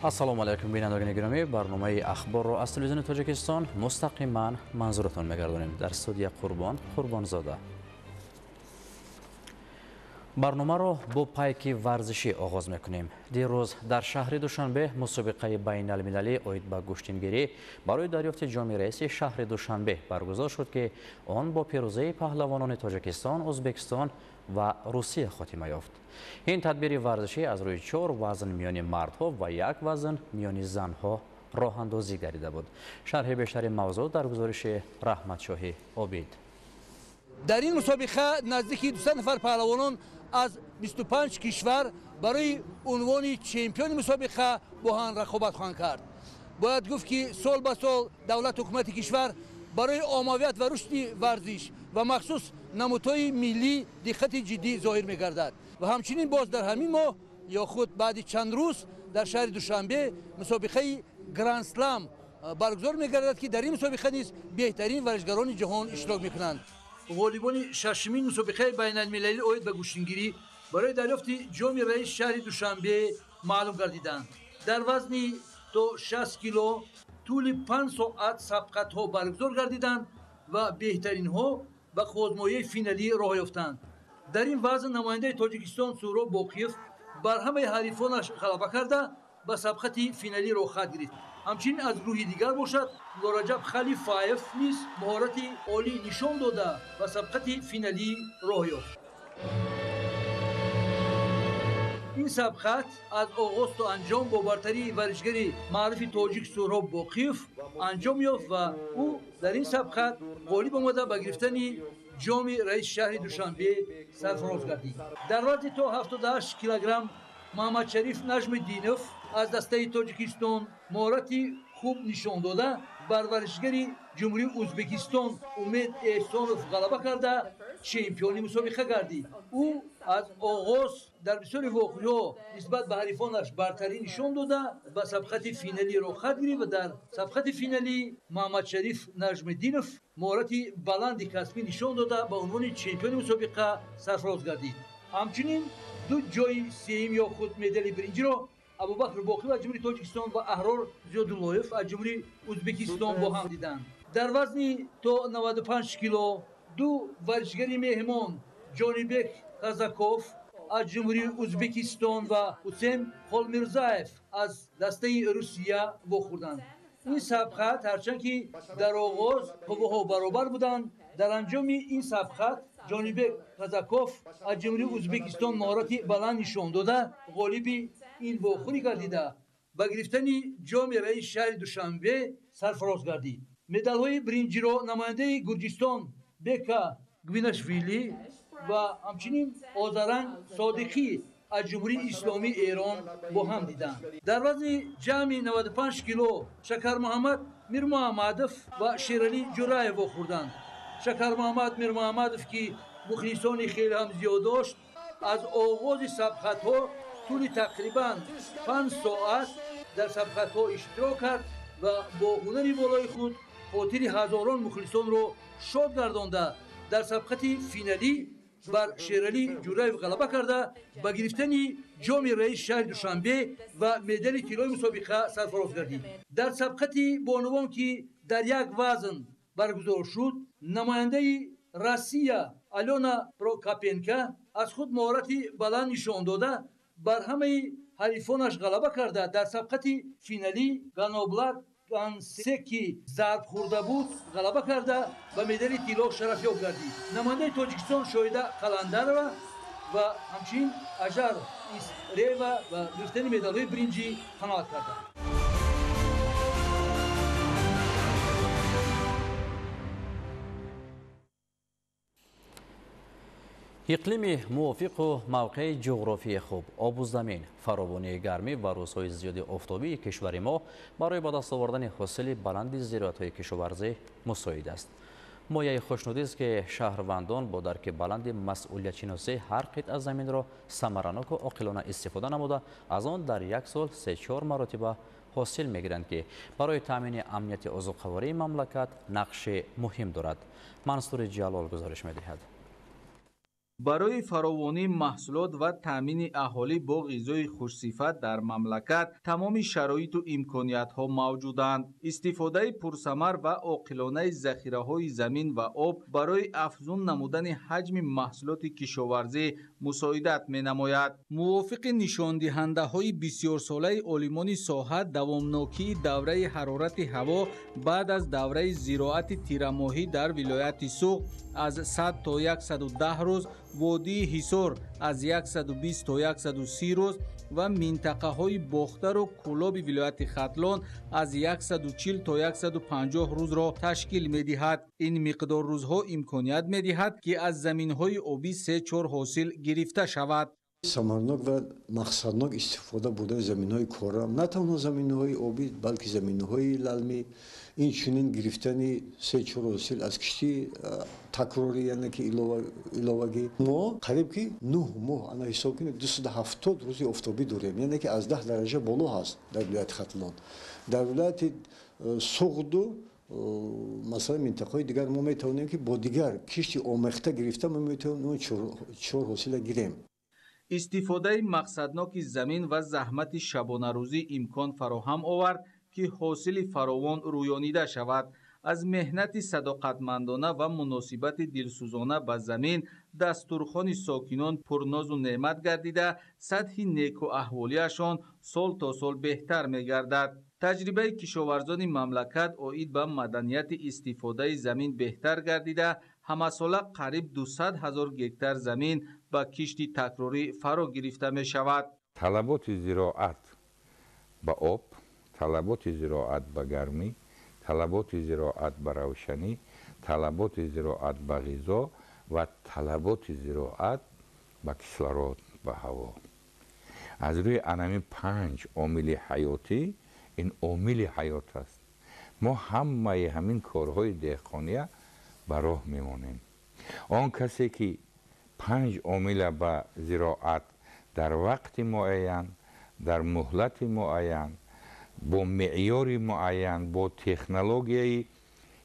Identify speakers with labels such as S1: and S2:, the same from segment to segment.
S1: ассалому алайкум бинандагони гиромӣ, барномаи ахборро аз телевизиони Тоҷикистон мустақиман манзуратон мегардонем. Дар студия Қурбонзода. барномаро бо пайки варзишӣ оғоз мекунем. дирӯз дар шаҳри Душанбе мусобиқаи байналмилалӣ оид ба гӯштингирӣ барои дарёфти ҷоми раиси шаҳри Душанбе баргузор шуд, ки он бо пирӯзаи паҳлавонони Тоҷикистон, Ӯзбекистон ва Русия хотима ёфт. ин тадбири варзишӣ аз рӯи 4 вазн миёни мардҳо ва 1 вазн миёни занҳо роҳандозӣ гардида буд. шарҳи бештари мавзӯъ дар гузориши Раҳматшоҳӣ Обид.
S2: дар ин мусобиқа наздики 200 нафар паҳлавонон аз 25 кишвар барои унвони чемпиони мусобиқа бо ҳам рақобат хоҳанд кард. бояд гуфт ки сол ба сол давлат ҳукумати кишвар барои оммавият ва рушди варзиш ва махсус намудҳои миллӣ диққати ҷиддӣ зоҳир мегардад. ва ҳамчунин боз дар ҳамин моҳ ё худ баъди чанд рӯз дар шаҳри Душанбе мусобиқаи Гранд Слам баргузор мегардад, ки дар ин мусобиқа низ беҳтарин варзишгарони ҷаҳон иштирок мекунанд. ғолибони шашмин мусобиқаи байналмилалӣ оид ба гӯштингирӣ барои дарёфти ҷоми раис шаҳри Душанбе маълум гардиданд. дар вазни то 60 кило тӯли 5 соат сабқатҳо баргузор гардиданд ва беҳтаринҳо ба хозмояи финалӣ роҳ ёфтанд. дар ин вазн намояндаи Тоҷикистон Суҳроб Боқиев бар ҳамаи ҳарифонаш ғалаба карда ба сабқати финалӣ рохат гирифт. ҳамчунин аз гурӯҳи дигар бошад Лораҷаб Халифаев низ маҳорати олӣ нишон дода ба сабқати финалӣ роҳ ёфт. ин сабқат аз оғоз то анҷом бо бартарии варзишгари маъруфи тоҷик Суҳроб Боқиев анҷом ёфт ва ӯ дар ин сабқат ғолиб омада ба гирифтани ҷоми раис шаҳри Душанбе сарфароз гардид. дар вазни то 78 килограмм Маҳмадшариф Наҷмиддинов аз дастаи Тоҷикистон маҳорати хуб нишон дода бар варзишгари ҷумҳурии Ӯзбекистон Умед Эҳсонов ғалаба карда чемпиони мусобиқа гардид. ӯ аз оғоз дар бисёри воқеаҳо нисбат ба ҳарифонаш бартарӣ нишон дода ба сабқати финалӣ рохат гирифт ва дар сабқати финалӣ Маҳмадшариф Наҷмиддинов маҳорати баланди касбӣ нишон дода ба унвони чемпиони мусобиқа сарфароз гардид. ҳамчунин ду ҷои сеюм ё худ медали биринҷиро Абубакр Боқиев аз ҷумҳурии Тоҷикистон ва Аҳрор Зиёдуллоев аз ҷумҳурии Ӯзбекистон бо ҳам диданд. дар вазни то 95 кило ду варзишгари меҳмон Ҷонибек Казаков аз ҷумҳурии Ӯзбекистон ва Ҳусейн Холмирзаев аз дастаи Русия вохӯрданд. ин сабқат ҳарчанд ки дар оғоз қувваҳо баробар буданд, дар анҷоми ин сабқат Ҷонибек Казаков аз ҷумҳурии Ӯзбекистон маҳорати баланд нишон дода ғолиби ин вохӯрӣ гардида ба гирифтани ҷоми раис шаҳри Душанбе сарфароз гардид. медалҳои биринҷиро намояндаи Гурҷистон Бека Гвинашвили ва ҳамчунин Озаранг Содиқӣ аз ҷумҳурии Исломии Эрон бо ҳам диданд. дар вазни ҷамъи 95 кило Шакармуҳаммад Мирмуҳаммадов ва Шералӣ Ҷураев вохӯрданд. Шакармуҳаммад Мирмуҳаммадов, ки мухлисони хеле ҳам зиёд дошт, аз оғози сабқатҳо тӯли тақрибан 5 соат дар сабқатҳо иштирок кард ва бо ҳунари болои худ хотири ҳазорон мухлисонро шод гардонда дар сабқати финалӣ бар Шералӣ Ҷураев ғалаба карда ба гирифтани ҷоми раис шаҳри Душанбе ва медали тиллои мусобиқа сарфароз гардид. дар сабқати бонувон, ки дар як вазн баргузор шуд, намояндаи Россия Алёна Прокопенко аз худ маҳорати баланд нишон дода бар ҳамаи ҳарифонаш ғалаба карда дар сабқати финалӣ Ганоблат Гансеки зарбхӯрда буд ғалаба карда ба медали тилло шарафёб гардид. намояндаи Тоҷикистон Шоҳида Қаландарова ва ҳамчунин Ажар Исрева ба гирифтани медалҳои биринҷӣ қаноат карданд.
S1: иқлими мувофиқу мавқеи ҷуғрофии хуб, обу замин, фаровонии гармӣ ва рӯзҳои зиёди офтобии кишвари мо барои ба даст овардани ҳосили баланди зироатҳои кишоварзӣ мусоид аст. мояи хушнудист, ки шаҳрвандон бо дарки баланди масъулиятшиносӣ ҳар қитъа заминро самараноку оқилона истифода намуда аз он дар як сол 3-4 маротиба ҳосил мегиранд, ки барои таъмини амнияти озуқавории мамлакат нақши муҳим дорад. Мансури Ҷалол гузориш медиҳад.
S2: برای فراوانی محصولات و تامین اهالی با غذای خوش‌صفت در مملکت تمام شرایط و امکانیت‌ها موجودند. استفاده پرثمر و عاقلانه ذخیره‌های زمین و آب برای افزون نمودن حجم محصولات کشاورزی مساعدت می‌نماید. موافق نشاندهنده‌های بسیار ساله عالمان ساحه، دوامناکی دوره حرارت هوا بعد از دوره زراعت تیره‌ماهی در ولایت سوغد از 100 تا 110 روز، وادی حصار از 120 تا 130 روز و منطقه‌های باختر و کلاب ولایت ختلان از 140 تا 150 روز را تشکیل می‌دهد. این مقدار روزها امکانیت می‌دهد که از زمین‌های آبی 3-4 حاصل گرفته شود.
S3: ثمرناک و مقصدناک استفاده بوده زمین‌های کورم، نه تنها زمین‌های آبی بلکه زمین‌های للمی، این چنین گرفتن 3-4 حاصل از کشتی تکراری، یعنی که علاوگی ما قریب که 9 ماه انا حساب کنید 270 روز آفتابی داریم، یعنی که از 10 درجه بالا هست در ولایت ختلان. در ولایت سوغد مثلا منطقه‌های دیگر ما میتونیم که با دیگر کشتی آمیخته گرفته ما میتونیم 4 حاصل گیریم.
S2: استفاده مقصدناک زمین و زحمت شبانه روزی امکان فراهم آورد که حاصل فراوان رویانیده شود. از مهنت صداقتمندانه و مناسبت دلسوزانه به زمین دستورخوان ساکنان پرناز و نعمت گردیده، سطح نیک و احوالیشان سال تا سال بهتر می‌گردد. تجربه کشاورزان مملکت عاید به مدنیت استفاده زمین بهتر گردیده، همساله قریب 200,000 گکتار زمین به کشتی تکراری فرا گرفته می شود.
S4: طلبات زراعت به آب، طلبات زراعت به گرمی، طلبات زراعت به روشنی، طلبات زراعت به غذا و طلبات زراعت به کسلرود به هوا. از روی انمی 5 عامل حیاتی این عامل حیات است. ما همه همین کارهای دهقانی به راه میمانیم. آن کسی که 5 عامل به زراعت در وقت معین، در مهلت معین، با معیار معین، با تکنولوژی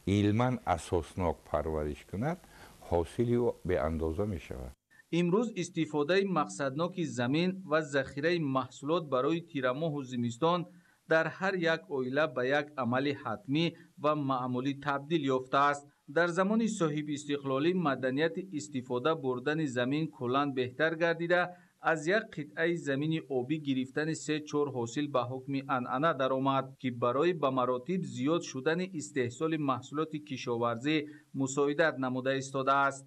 S4: علما اساسناک پرورش کند، حاصلی به اندازه می شود.
S2: امروز استفاده مقصدناک زمین و ذخیره محصولات برای تیره‌ماه و زمستان در هر یک عائله به یک عمل حتمی و معمولی تبدیل یافته است. در زمان صاحب استقلالی مدنیت استفاده بردن زمین کلاً بهتر گردیده، از یک قطعه زمین آبی گرفتن 3-4 حاصل به حکم عنعنه درآمد که برای به مراتب زیاد شدن استحصال محصولات کشاورزی مساعدت نموده ایستاده است.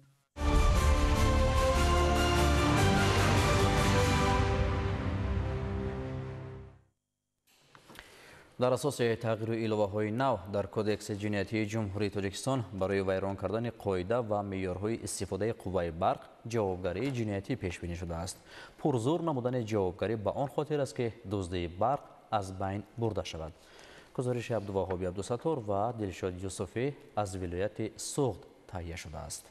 S1: در اساس تغییر ایلوه‌های نو در کدکس جنایتی جمهوری تاجیکستان برای ویران کردن قاعده و معیارهای استفاده قوه برق جوابگری جنایتی پیش بینی شده است. پرزور نمودن جوابگری به آن خاطر است که دزدی برق از بین برده شود. گزارش عبدالوهاب عبدالستار و دلشاد یوسفی از ولایت سوغد تهیه شده است.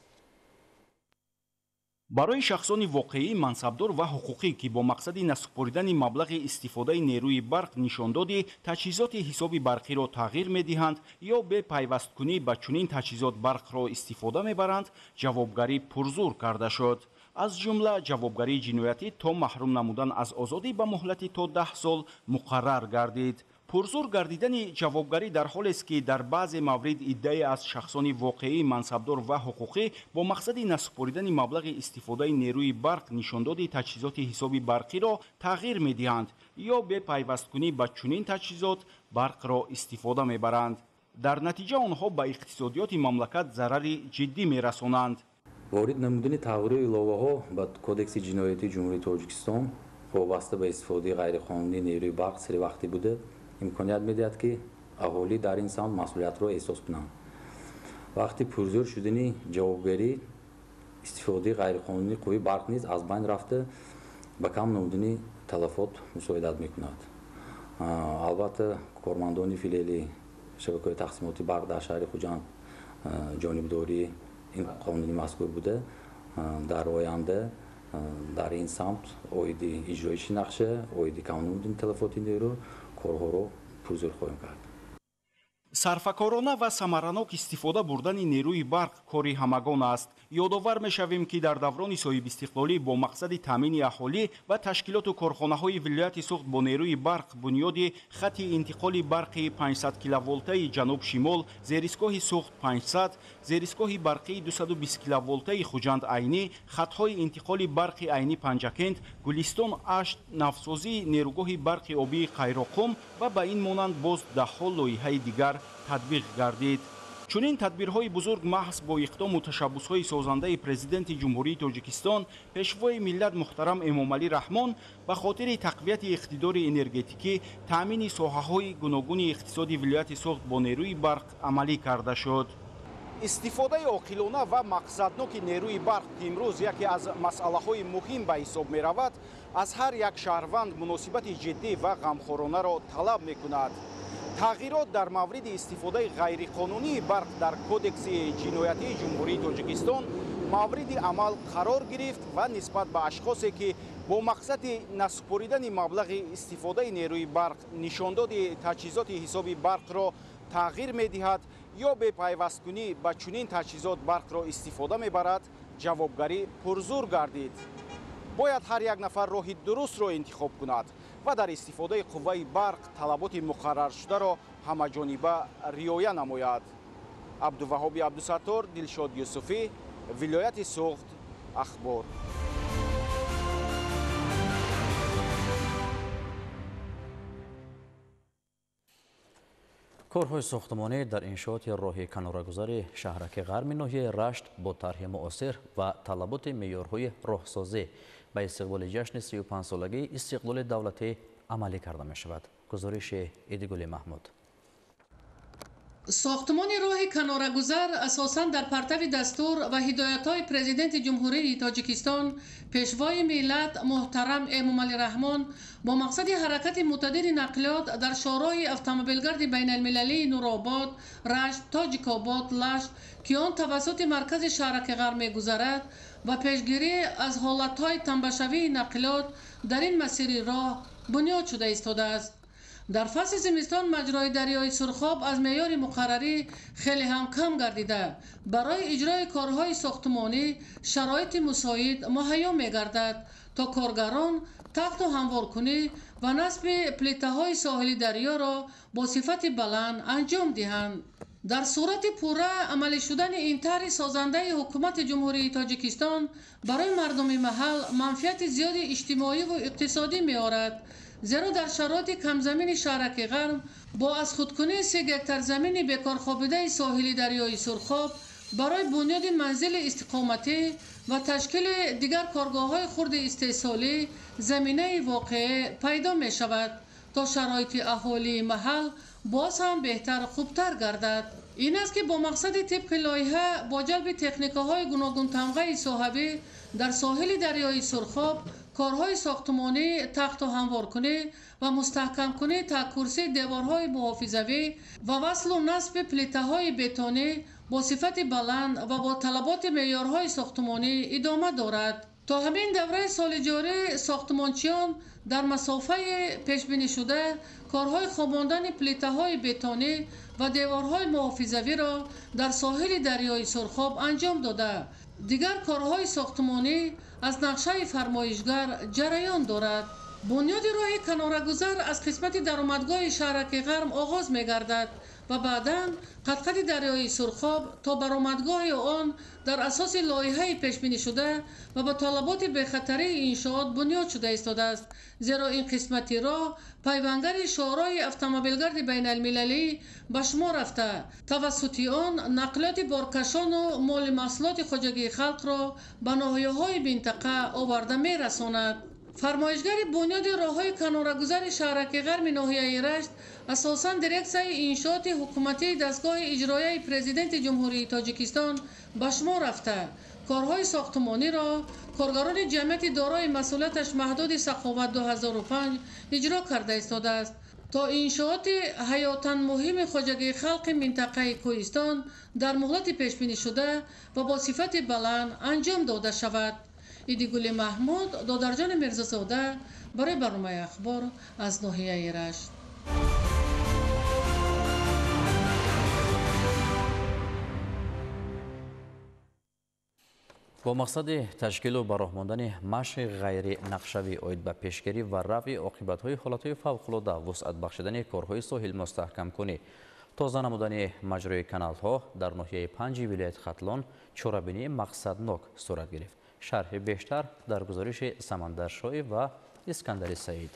S5: برای شخصان واقعی منصبدار و حقوقی که با مقصد نسپردن مبلغ استفاده نیروی برق نشانداد تجهیزات حساب برقی را تغییر می‌دهند یا به پیوست کنی به چنین تجهیزات برق را استفاده می‌برند، جوابگری پرزور کرده شد. از جمله جوابگری جنایتی تا محروم نمودن از آزادی به مهلت تا 10 سال مقرر گردید. پرزور گردیدن جوابگری در حالی است که در بعض موارد ادعای از شخصان واقعی منصبدار و حقوقی با مقصد نسپردن مبلغ استفاده نیروی برق نشانداد تجهیزات حساب برقی را تغییر می‌دهند یا به پیوست کنی به چنین تجهیزات برق را استفاده می‌برند. در نتیجه آنها به اقتصادیات مملکت ضرر جدی می‌رسانند.
S6: وارد نمودن تغییر ایلوه‌ها به کدکس جنایتی جمهوری تاجیکستان وابسته به استفاده غیرقانونی نیروی برق سری وقتی بوده، امکانیت می‌دهد که اهالی در این سمت مسئولیت را احساس کنند. وقتی پرزور شدن جوابگری استفاده غیرقانونی قوه برق نیز از بین رفته به کم نمودن تلفات مساعدت می‌کند. البته کارمندان فعلی شبکه تقسیمات برق در شهر خوجند جانبداری این قانونی مذکور بوده. در آینده در این سمت عاید اجرایش نقشه، عاید کم نمودن تلفات نیرو کارها را پرزور خواهیم کرد.
S5: сарфакорона ва самаранок истифода бурдани нерӯи барқ кори ҳамагон аст. ёдовар мешавем ки дар даврони соҳибистиқлолӣ бо мақсади таъмини аҳолӣ ва ташкилоту корхонаҳои вилояти суғд бо нерӯи барқ бунёди хати интиқоли барқи 500 киловолтаи ҷануб-шимол, зеристгоҳи суғд 500, зеристгоҳи барқии 220 киловолтаи хуҷанд айнӣ, хатҳои интиқоли барқи айнӣ Панҷакент, Гулистон 8, навсозии нерӯгоҳи барқи обии Қайроқум ва ба ин монанд боз даҳҳо лоиҳаи дигар татбиқ гардид. чунин тадбирҳои бузург маҳз бо иқдому ташаббусҳои созандаи президенти ҷумҳурии Тоҷикистон пешвои миллат муҳтарам Эмомалӣ Раҳмон ба хотири тақвияти иқтидори энергетикӣ, таъмини соҳаҳои гуногуни иқтисоди вилояти суғд бо нерӯи барқ амалӣ карда шуд. истифодаи оқилона ва мақсадноки нерӯи барқ ки имрӯз яке аз масъалаҳои муҳим ба ҳисоб меравад, аз ҳар як шаҳрванд муносибати ҷиддӣ ва ғамхоранаро талаб мекунад. тағйирот дар мавриди истифодаи ғайриқонунии барқ дар кодекси ҷиноятии ҷумҳурии Тоҷикистон мавриди амал қарор гирифт ва нисбат ба ашхосе ки бо мақсади насупоридани маблағи истифодаи нерӯи барқ нишондоди таҷҳизоти ҳисоби барқро тағйир медиҳад ё бепайвасткунӣ ба чунин таҷҳизот барқро истифода мебарад, ҷавобгарӣ пурзур гардид. бояд ҳар як нафар роҳи дурустро интихоб кунад ва дар истифодаи қувваи барқ талаботи муқарраршударо ҳамаҷониба риоя намояд. абдуваҳоби абдусаттор, Дилшод Юсуфӣ, вилояти Суғд, ахбор.
S1: корҳои сохтмонӣ дар иншооти роҳи канорагузари шаҳраки ғарби ноҳияи Рашт бо тарҳи муосир ва талаботи меъёрҳои роҳсозӣ ба истиқболи ҷашни 35-солагии истиқлоли давлатӣ амалӣ карда мешавад. гузориши Идигули Маҳмуд.
S7: сохтмони роҳи канорагузар асосан дар партави дастур ва ҳидоятҳои президенти ҷумҳурии Тоҷикистон пешвои миллат муҳтарам Эмомалӣ Раҳмон бо мақсади ҳаракати мӯътадили нақлиёт дар шоҳроҳи автомобилгарди байналмилалии Нуробод, Рашт, Тоҷикобод, Лашт ки он тавассути маркази шаҳраки Ғарб мегузарад ва пешгирӣ аз ҳолатҳои танбашавии нақлиёт дар ин масири роҳ бунёд шуда истодааст. дар фасли зимистон маҷрои дарёи Сурхоб аз меъёри муқаррарӣ хеле ҳам кам гардида, барои иҷрои корҳои сохтмонӣ шароити мусоид муҳайё мегардад, то коргарон тахту ҳамворкунӣ ва насби плитаҳои соҳили дарёро бо сифати баланд анҷом диҳанд. дар сурати пурра амалӣ шудани ин тарҳи созандаи ҳукумати ҷумҳурии Тоҷикистон барои мардуми маҳал манфиати зиёди иҷтимоиву иқтисодӣ меорад, зеро дар шароити камзамини шаҳраки Ғарб бо аз худкунии 3 гектар замини бекорхобидаи соҳили дарёи Сурхоб барои бунёди манзили истиқоматӣ ва ташкили дигар коргоҳҳои хурди истеҳсолӣ заминаи воқеъ пайдо мешавад, то шароити аҳолии маҳал боз ҳам беҳтар хубтар гардад. ин аст ки бо мақсади тибқи лоиҳа бо ҷалби техникаҳои гуногунтамғаи соҳавӣ дар соҳили дарёи Сурхоб корҳои сохтмонӣ, тахту ҳамворкунӣ ва мустаҳкамкунии таккурсии деворҳои муҳофизавӣ ва васлу насби плитаҳои бетонӣ бо сифати баланд ва бо талаботи меъёрҳои сохтмонӣ идома дорад. то ҳамин давраи соли ҷорӣ сохтмончиён дар масофаи пешбинишуда корҳои хобондани плитаҳои бетонӣ ва деворҳои муҳофизавиро дар соҳили дарёи Сурхоб анҷом дода, дигар корҳои сохтмонӣ аз нақшаи фармоишгар ҷараён дорад. бунёди роҳи канорагузар аз қисмати даромадгоҳи шаҳраки Ғарб оғоз мегардад ва баъдан қатқати дарёи Сурхоб то баромадгоҳи он дар асоси лоиҳаи пешбинишуда ва ба талаботи бехатарии иншоот бунёд шуда истодааст, зеро ин қисмати роҳ пайвангари шоҳроҳи автомобилгарди байналмилалӣ ба шумор рафта, тавассути он нақлиёти боркашону моли маҳсулоти хоҷагии халқро ба ноҳияҳои минтақа оварда мерасонад. фармоишгари бунёди роҳҳои канорагузари шаҳраки ғарби ноҳияи Рашт асосан дирексияи иншооти ҳукуматии дастгоҳи иҷроияи президенти ҷумҳурии Тоҷикистон ба шумор рафта, корҳои сохтмониро коргарони ҷамъияти дорои масъулияташ маҳдуди Саховат 2005 иҷро карда истодааст, то иншооти ҳаётан муҳими хоҷагии халқи минтақаи Кӯҳистон дар муҳлати пешбинишуда ва бо сифати баланд анҷом дода шавад. Идигули Маҳмуд, Додарҷони Мирзазода барои барномаи ахбор аз ноҳияи Рашт.
S1: با مقصد تشکیل و براهماندن مشق غیر نقشوی اوید به پیشگیری و رفع عاقبت‌های حالت‌های فوق‌العاده وسعت بخشیدن کارهای ساحل مستحکم کنی، تازه نمودن مجرای کانال‌ها در ناحیه 5 ولایت ختلان چورابینی مقصدناک صورت گرفت. شرح بیشتر در گزارش سمندر شاه و اسکندر سعید.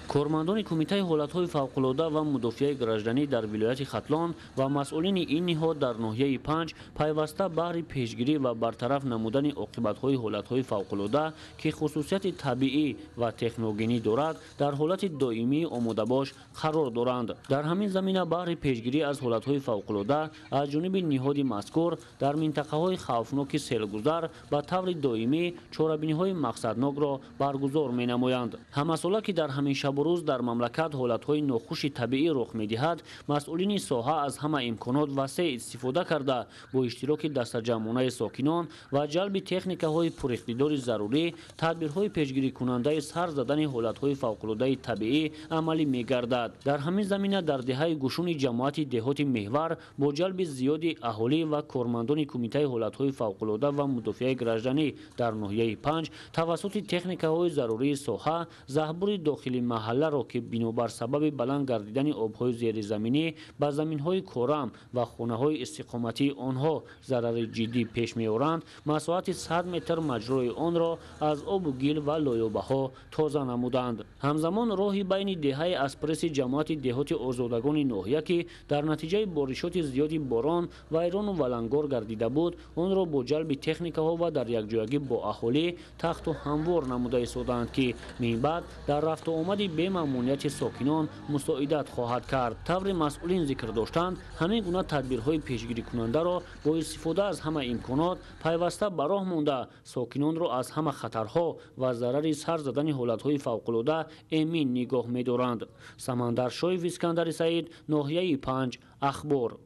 S8: کارمندان کمیته حالت‌های فوق‌العاده و مدافع گراجدانی در ولایت ختلان و مسئولین این نهاد در ناحیه 5 پیوسته بهر پیشگیری و برطرف نمودن عاقبت‌های حالت‌های فوق‌العاده که خصوصیت طبیعی و تکنوگنی دارد در حالت دائمی آماده باش قرار دارند. در همین زمینه بهر پیشگیری از حالت‌های فوق‌العاده از جانب نهاد مذکور در منطقه‌های خوفناک سیلگذر به طور دائمی چورابینی‌های مقصدناک را برگزار می‌نمایند. همساله که در همین شب روز در مملکت حالت‌های ناخوش طبیعی رخ می‌دهد، مسئولین ساحه از همه امکانات وسیع استفاده کرده با اشتراک دسته‌جمعانه ساکنان و جلب تکنیک‌های پراقتدار ضروری، تدبیرهای پیشگیری کننده سر زدن حالت‌های فوق‌العاده طبیعی عملی می‌گردد. در همین زمینه در دهه گشون جماعت دهات محور با جلب زیاد اهالی و کارمندان کمیته حالت‌های فوق‌العاده و مدافع گراجدانی در ناحیه 5 توسط تکنیک‌های ضروری ساحه زهبور داخلی محله را که بنابر سبب بلند گردیدن آب‌های زیرزمینی به زمین‌های کارم و خانه‌های استقامتی آنها ضرر جدی پیش می‌آورند، مساحت 100 متر مجرای آن را از آب و گل و لایه‌بها تازه نمودند. همزمان راهی بین دهه اسپرس جماعت دهات آزادگان ناحیه که در نتیجه بارشات زیادی باران ویران و ولنگار گردیده بود، آن را با جلب تکنیک‌ها و در یکجایی با اهالی تخت و هموار نموده ایستادند که من بعد در رفت و آمد به ماموریت ساکنان مساعدت خواهد کرد. طور مسئولین ذکر داشتند همین گونه تدبیرهای پیشگیری کننده را با استفاده از همه امکانات پیوسته به راه مانده ساکنان را از همه خطرها و ضرر سر زدن حالتهای فوق‌العاده امین نگاه می‌دارند. سمندر شاه و اسکندر سعید، ناحیه 5 اخبار.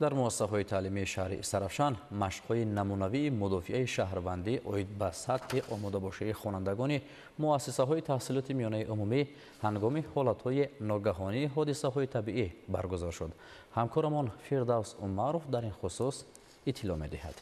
S1: در مؤسسه‌های تعلیمی شهر سرافشان مشق‌های نمونوی مدافع شهروندی اوید به سطح آماده باشی خوانندگان مؤسسه‌های تحصیلات میانه عمومی هنگام حالت‌های ناگهانی حادثه‌های طبیعی برگزار شد. همکارمان فردوس عمرو در این خصوص اطلاع می‌دهد.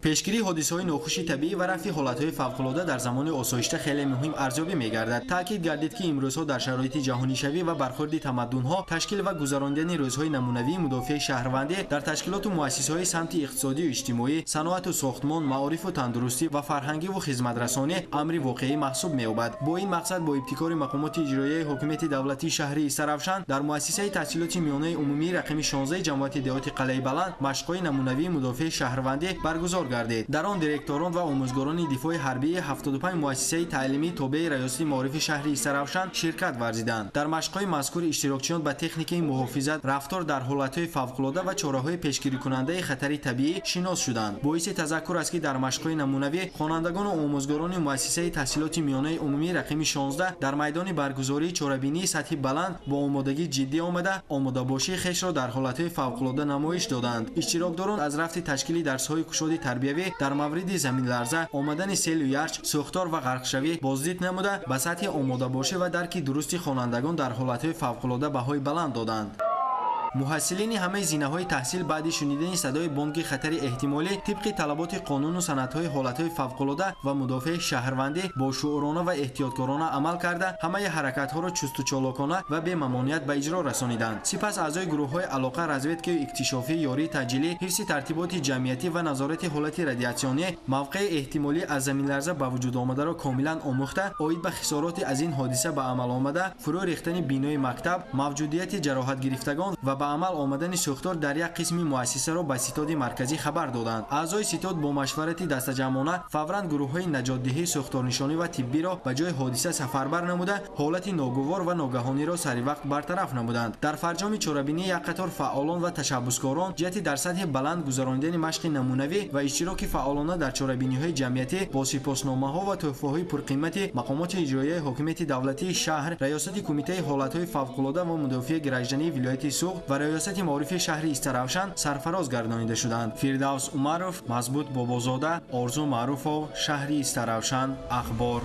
S9: پیشگیری حادثه‌های ناخوش طبیعی و رفع حالت‌های فوق‌العاده در زمان آسایشته خیلی مهم ارزیابی می‌گردد. تأکید گردید که امروزها در شرایط جهانی شوی و برخورد تمدن‌ها تشکیل و گذراندن روزهای نمونوی مدافع شهروندی در تشکیلات و مؤسسه‌های سمت اقتصادی و اجتماعی، صنعت و ساختمان، معارف و تندرستی و فرهنگی و خدمت‌رسانی امری واقعی محسوب می‌یابد. با این مقصد با ابتکار مقامات اجرایی حکومت دولتی شهری سرافشان در مؤسسه تحصیلات میانه عمومی رقم 16 جماعت دهات قلعه بلند مشق‌های نمونوی مدافع شهروندی برگزار گردید. در آن دیرکتوران و آموزگاران دفاع حربی 75 مؤسسه تعلیمی تابع ریاست معارف شهری سرافشان شرکت ورزیدند. در مشق‌های مذکور اشتراکچیان به تکنیک محافظت، رفتار در حالت‌های فوق‌العاده و چاره‌های پیشگیری کننده خطر طبیعی شناس شدند. باعث تذکر است که در مشق‌های نمونوی خوانندگان و آموزگاران مؤسسه تحصیلات میانه عمومی رقم 16 در میدان برگزاری چاره‌بینی سطحی بلند با آمادگی جدی آمده آماده باشی خویش را در حالت‌های فوق‌العاده نمایش دادند. اشتراکداران از رفت تشکیل درس‌های کشاد تربیوی در مورد زمین لرزه، آمدن سیل و یخ، سوختار و غرقشوی بازدید نموده به سطح آماده باشی و درک درست خوانندگان در حالت‌های فوق‌العاده بهای بلند دادند. محصلین همه زینه‌های تحصیل بعد شنیدن صدای بانگ خطر احتمالی طبق طلبات قانون و سنت‌های حالت‌های فوق‌العاده و مدافع شهروندی با شعورانه و احتیاطکارانه عمل کرده همه حرکت‌ها را چست و چالاکانه و به ممانعت به اجرا رسانیدند. سپس اعضای گروه‌های علاقه رزودکی و اکتشافی یاری تجلی، حفظ ترتیبات جمعیتی و نظارت حالت رادیاسیونی موقع احتمالی از زمین لرزه به وجود آمده را کاملا آموخته، عاید به خسارات از این حادثه به عمل آمده، فرو ریختن بینای مکتب، موجودیت جراحت گرفتگان و به عمل آمدن سوختار در یک قسم مؤسسه را به ستاد مرکزی خبر دادند. اعضای ستاد با مشورت دسته‌جمعانه فوراً گروه‌های نجات‌دهی سوختارنشانی و طبی را به جای حادثه سفربر نموده، حالت ناگوار و ناگهانی را سری وقت برطرف نمودند. در فرجام چورابینی یک قطار فعالان و تشبثکاران جهت در سطح بلند گذراندن مشق نمونوی و اشتراک فعالانه در چورابینی‌های جمعیتی با سپاسنامه‌ها و تحفه‌های پرقیمت مقامات اجرایی حکومت دولتی شهر، ریاست کمیته حالت‌های فوق‌العاده و مدافع گراجدانی ولایت سوق و ریاست معارف شهری استرافشان سرفراز گردانیده شدند. فردوس عمرو، مضبوط بابازاده، آرزو معروفov، شهری استرافشان، اخبار.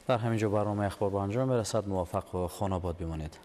S1: در همینجا برنامه اخبار به انجام برسد. موفق و خاناباد بمانید.